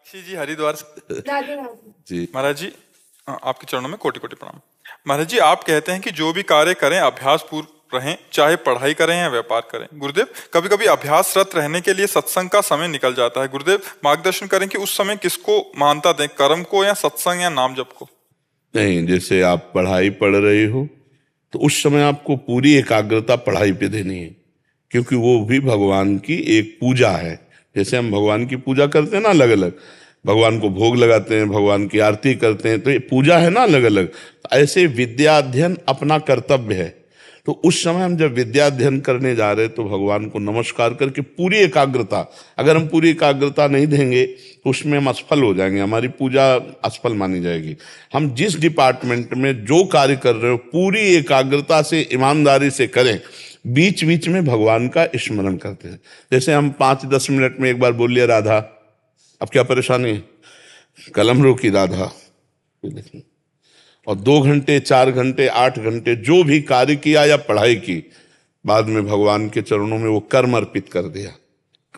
मीनाक्षी जी हरिद्वार से। राधे राधे। जी महाराज जी, आपके चरणों में कोटि कोटि प्रणाम। महाराज जी, आप कहते हैं कि जो भी कार्य करें अभ्यास पूर्ण रहें, चाहे पढ़ाई करें या व्यापार करें। गुरुदेव, कभी कभी अभ्यासरत रहने के लिए सत्संग का समय निकल जाता है। गुरुदेव मार्गदर्शन करें कि उस समय किसको मानता दें, कर्म को या सत्संग या नाम जप को। नहीं, जैसे आप पढ़ाई पढ़ रहे हो तो उस समय आपको पूरी एकाग्रता पढ़ाई पे देनी है, क्योंकि वो भी भगवान की एक पूजा है। जैसे हम भगवान की पूजा करते हैं ना, अलग अलग भगवान को भोग लगाते हैं, भगवान की आरती करते हैं, तो ये पूजा है ना अलग अलग। ऐसे विद्या अध्ययन अपना कर्तव्य है। तो उस समय हम जब विद्या अध्ययन करने जा रहे हैं तो भगवान को नमस्कार करके पूरी एकाग्रता, अगर हम पूरी एकाग्रता नहीं देंगे तो उसमें हम असफल हो जाएंगे, हमारी पूजा असफल मानी जाएगी। हम जिस डिपार्टमेंट में जो कार्य कर रहे हो पूरी एकाग्रता से ईमानदारी से करें, बीच बीच में भगवान का स्मरण करते हैं। जैसे हम 5-10 मिनट में एक बार बोल लिया राधा, अब क्या परेशानी है, कलम रोकी राधा, और 2 घंटे 4 घंटे 8 घंटे जो भी कार्य किया या पढ़ाई की, बाद में भगवान के चरणों में वो कर्म अर्पित कर दिया,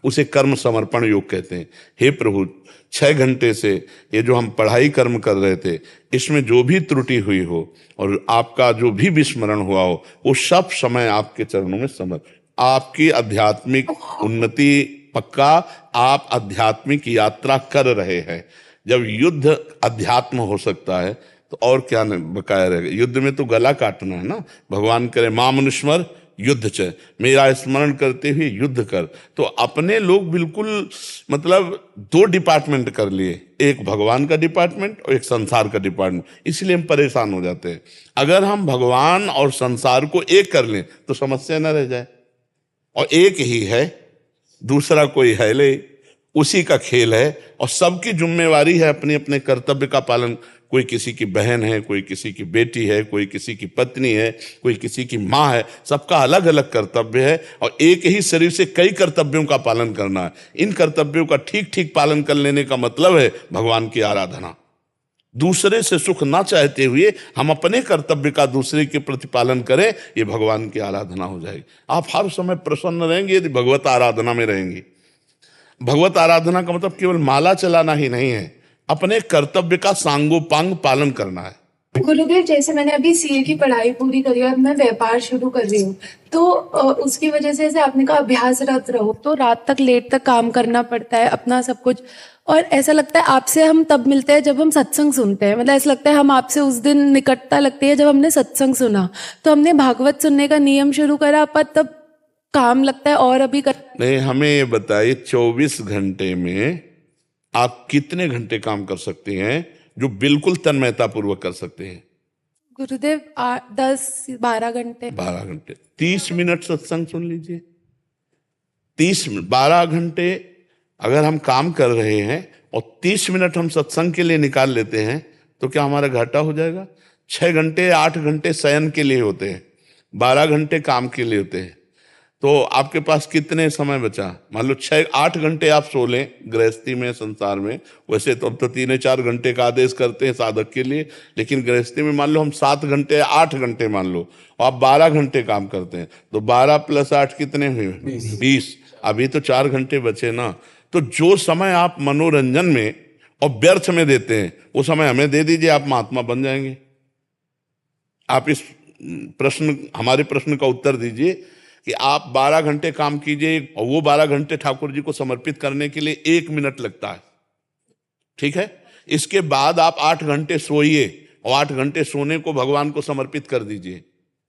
उसे कर्म समर्पण योग कहते हैं। हे प्रभु, 6 घंटे से ये जो हम पढ़ाई कर्म कर रहे थे, इसमें जो भी त्रुटि हुई हो और आपका जो भी विस्मरण हुआ हो, वो सब समय आपके चरणों में समर्पित। आपकी आध्यात्मिक उन्नति पक्का, आप आध्यात्मिक यात्रा कर रहे हैं। जब युद्ध अध्यात्म हो सकता है तो और क्या बकाया रहेगा। युद्ध में तो गला काटना है ना। भगवान करे मां मनुष्मर युद्ध च, मेरा स्मरण करते हुए युद्ध कर। तो अपने लोग बिल्कुल मतलब 2 डिपार्टमेंट कर लिए, एक भगवान का डिपार्टमेंट और एक संसार का डिपार्टमेंट, इसलिए हम परेशान हो जाते हैं। अगर हम भगवान और संसार को एक कर लें तो समस्या न रह जाए। और एक ही है, दूसरा कोई है ले, उसी का खेल है और सबकी जिम्मेवारी है अपने अपने कर्तव्य का पालन। कोई किसी की बहन है, कोई किसी की बेटी है, कोई किसी की पत्नी है, कोई किसी की माँ है, सबका अलग अलग कर्तव्य है और एक ही शरीर से कई कर्तव्यों का पालन करना है। इन कर्तव्यों का ठीक ठीक पालन कर लेने का मतलब है भगवान की आराधना। दूसरे से सुख ना चाहते हुए हम अपने कर्तव्य का दूसरे के प्रति पालन करें, ये भगवान की आराधना हो जाएगी। आप हर समय प्रसन्न रहेंगे यदि भगवत आराधना में रहेंगे। भगवत आराधना का मतलब केवल माला चलाना ही नहीं है, अपने कर्तव्य का सांगोपांग पालन करना है। गुरुदेव, जैसे मैंने अभी सीए की पढ़ाई पूरी करी और मैं व्यापार शुरू कर रही हूँ, तो उसकी वजह से जैसे आपने कहा अभ्यासरत रहो, तो रात तक लेट तक काम करना पड़ता है अपना सब कुछ। और ऐसा लगता है आपसे हम तब मिलते हैं जब हम सत्संग सुनते हैं। मतलब ऐसा लगता है हम आपसे उस दिन निकटता लगती है जब हमने सत्संग सुना। तो हमने भागवत सुनने का नियम शुरू करा, पर तब काम लगता है और अभी नहीं, हमें ये बताइए 24 घंटे में आप कितने घंटे काम कर सकते हैं जो बिल्कुल तन्मयता पूर्वक कर सकते हैं? गुरुदेव 10-12 घंटे। 12 घंटे 30 मिनट सत्संग सुन लीजिए। 30 मिनट 12 घंटे अगर हम काम कर रहे हैं और 30 मिनट हम सत्संग के लिए निकाल लेते हैं तो क्या हमारा घाटा हो जाएगा? 6 घंटे 8 घंटे शयन के लिए होते हैं, 12 घंटे काम के लिए होते हैं। तो आपके पास कितने समय बचा? मान लो 6-8 घंटे आप सो लें गृहस्थी में, संसार में। वैसे तो अब तो 3-4 घंटे का आदेश करते हैं साधक के लिए, लेकिन गृहस्थी में मान लो हम 7 घंटे 8 घंटे मान लो, और आप 12 घंटे काम करते हैं, तो 12 + 8 कितने हुए? 20। अभी तो 4 घंटे बचे ना। तो जो समय आप मनोरंजन में और व्यर्थ में देते हैं वो समय हमें दे दीजिए, आप महात्मा बन जाएंगे। आप इस हमारे प्रश्न का उत्तर दीजिए कि आप 12 घंटे काम कीजिए और वो 12 घंटे ठाकुर जी को समर्पित करने के लिए 1 मिनट लगता है, ठीक है? इसके बाद आप 8 घंटे सोइए और 8 घंटे सोने को भगवान को समर्पित कर दीजिए।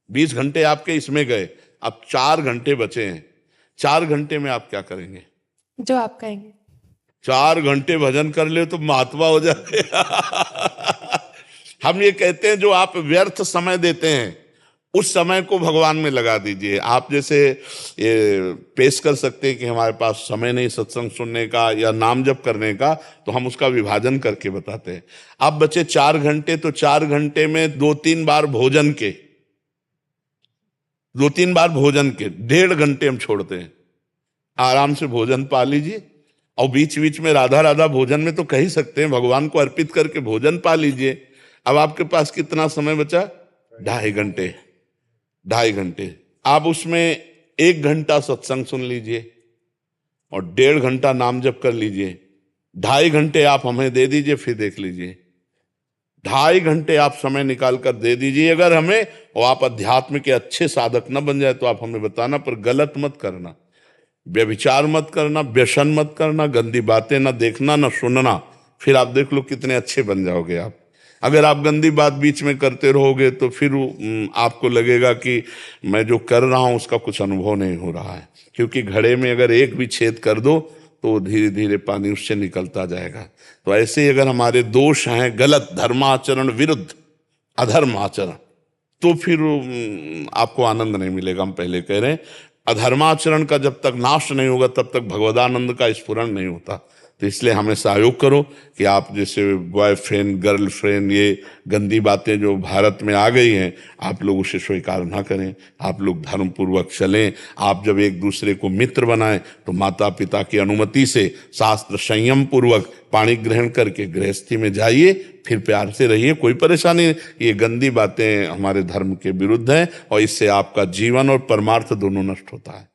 20 घंटे आपके इसमें गए, अब 4 घंटे बचे हैं। 4 घंटे में आप क्या करेंगे? जो आप कहेंगे। 4 घंटे भजन कर ले तो महात्मा हो जाए। हम ये कहते हैं जो आप व्यर्थ समय देते हैं उस समय को भगवान में लगा दीजिए। आप जैसे ये पेश कर सकते हैं कि हमारे पास समय नहीं सत्संग सुनने का या नाम जप करने का, तो हम उसका विभाजन करके बताते हैं। अब बचे 4 घंटे, तो 4 घंटे में 2-3 बार भोजन के, 2-3 बार भोजन के 1.5 घंटे हम छोड़ते हैं। आराम से भोजन पा लीजिए और बीच बीच में राधा राधा भोजन में तो कह ही सकते हैं, भगवान को अर्पित करके भोजन पा लीजिए। अब आपके पास कितना समय बचा? 2.5 घंटे। 2.5 घंटे आप उसमें 1 घंटा सत्संग सुन लीजिए और 1.5 घंटा नाम जप कर लीजिए। 2.5 घंटे आप हमें दे दीजिए, फिर देख लीजिए, 2.5 घंटे आप समय निकाल कर दे दीजिए अगर हमें, और आप अध्यात्म के अच्छे साधक न बन जाए तो आप हमें बताना, पर गलत मत करना, व्यभिचार मत करना, व्यसन मत करना, गंदी बातें ना देखना ना सुनना, फिर आप देख लो कितने अच्छे बन जाओगे आप। अगर आप गंदी बात बीच में करते रहोगे तो फिर आपको लगेगा कि मैं जो कर रहा हूं उसका कुछ अनुभव नहीं हो रहा है, क्योंकि घड़े में अगर एक भी छेद कर दो तो धीरे धीरे पानी उससे निकलता जाएगा। तो ऐसे ही अगर हमारे दोष हैं गलत धर्माचरण विरुद्ध अधर्म आचरण, तो फिर आपको आनंद नहीं मिलेगा। हम पहले कह रहे हैं अधर्माचरण का जब तक नाश नहीं होगा तब तक भगवदानंद का स्फुरण नहीं होता। तो इसलिए हमें सहयोग करो कि आप जैसे बॉयफ्रेंड गर्लफ्रेंड ये गंदी बातें जो भारत में आ गई हैं, आप लोग उसे स्वीकार ना करें, आप लोग धर्म पूर्वक चलें। आप जब एक दूसरे को मित्र बनाएं तो माता पिता की अनुमति से शास्त्र संयम पूर्वक पाणी ग्रहण करके गृहस्थी में जाइए, फिर प्यार से रहिए, कोई परेशानी नहीं। ये गंदी बातें हमारे धर्म के विरुद्ध हैं और इससे आपका जीवन और परमार्थ दोनों नष्ट होता है।